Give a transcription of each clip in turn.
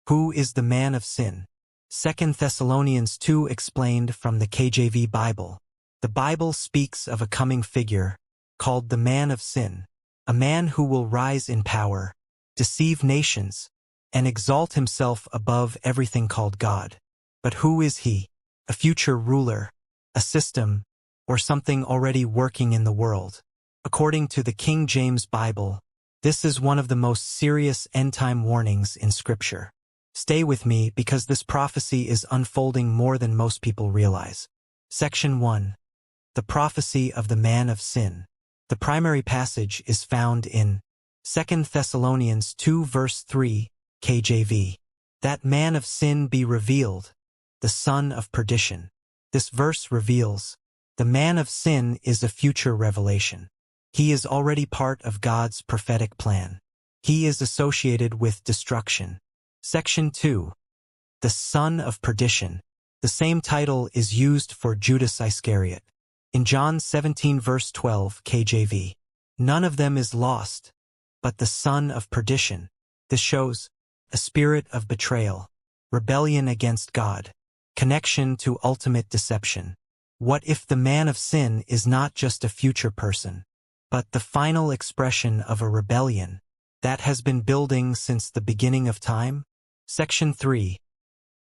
Who is the man of sin? 2 Thessalonians 2 explained from the KJV Bible. The Bible speaks of a coming figure, called the man of sin, a man who will rise in power, deceive nations, and exalt himself above everything called God. But who is he? A future ruler, a system, or something already working in the world? According to the King James Bible, this is one of the most serious end-time warnings in Scripture. Stay with me because this prophecy is unfolding more than most people realize. Section 1. The prophecy of the man of sin. The primary passage is found in 2 Thessalonians 2 verse 3, KJV. That man of sin be revealed, the son of perdition. This verse reveals, the man of sin is a future revelation. He is already part of God's prophetic plan. He is associated with destruction. Section 2. The son of perdition. The same title is used for Judas Iscariot. In John 17 verse 12 KJV, none of them is lost, but the son of perdition. This shows a spirit of betrayal, rebellion against God, connection to ultimate deception. What if the man of sin is not just a future person, but the final expression of a rebellion that has been building since the beginning of time? Section 3.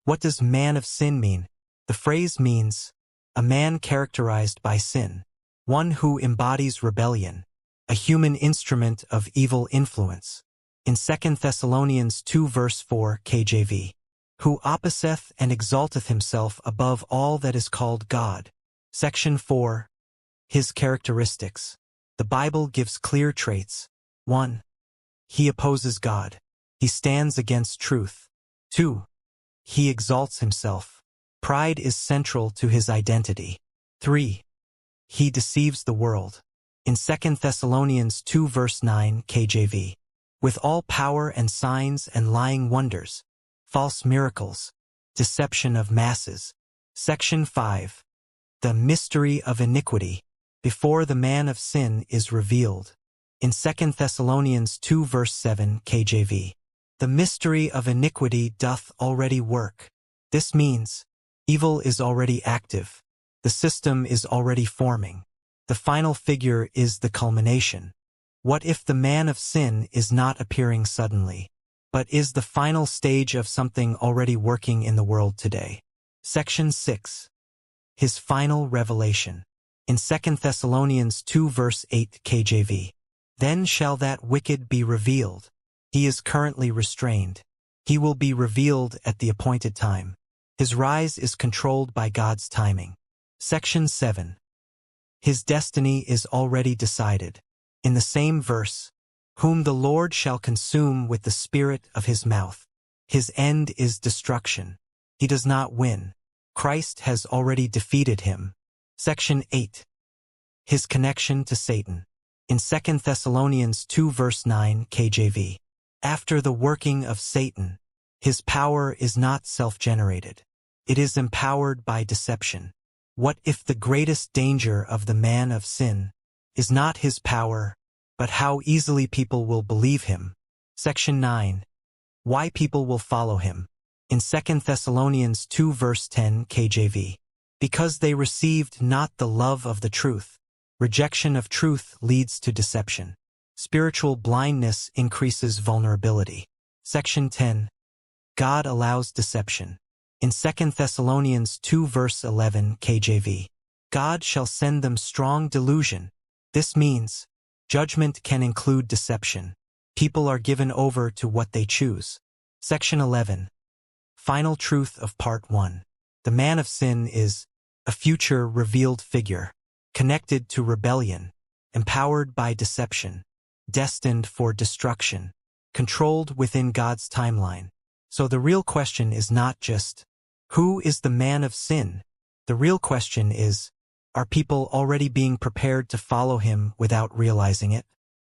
What does man of sin mean? The phrase means a man characterized by sin, one who embodies rebellion, a human instrument of evil influence. In 2 Thessalonians 2 verse 4 KJV, who opposeth and exalteth himself above all that is called God. Section 4. His characteristics. The Bible gives clear traits. 1. He opposes God. He stands against truth. 2. He exalts himself. Pride is central to his identity. 3. He deceives the world. In 2 Thessalonians 2 verse 9 KJV, with all power and signs and lying wonders, false miracles, deception of masses. Section 5. The mystery of iniquity, before the man of sin is revealed. In 2 Thessalonians 2 verse 7 KJV, the mystery of iniquity doth already work. This means, evil is already active. The system is already forming. The final figure is the culmination. What if the man of sin is not appearing suddenly, but is the final stage of something already working in the world today? Section 6. His final revelation. In 2 Thessalonians 2 verse 8 KJV, then shall that wicked be revealed. He is currently restrained. He will be revealed at the appointed time. His rise is controlled by God's timing. Section 7. His destiny is already decided. In the same verse, whom the Lord shall consume with the spirit of his mouth. His end is destruction. He does not win. Christ has already defeated him. Section 8. His connection to Satan. In 2 Thessalonians 2 verse 9 KJV, after the working of Satan, his power is not self-generated. It is empowered by deception. What if the greatest danger of the man of sin is not his power, but how easily people will believe him? Section 9. Why people will follow him. In 2 Thessalonians 2 verse 10 KJV, because they received not the love of the truth. Rejection of truth leads to deception. Spiritual blindness increases vulnerability. Section 10. God allows deception. In 2 Thessalonians 2 verse 11 KJV, God shall send them strong delusion. This means, judgment can include deception. People are given over to what they choose. Section 11. Final truth of Part 1. The man of sin is a future revealed figure, connected to rebellion, empowered by deception, destined for destruction, controlled within God's timeline. So the real question is not just, who is the man of sin? The real question is, are people already being prepared to follow him without realizing it?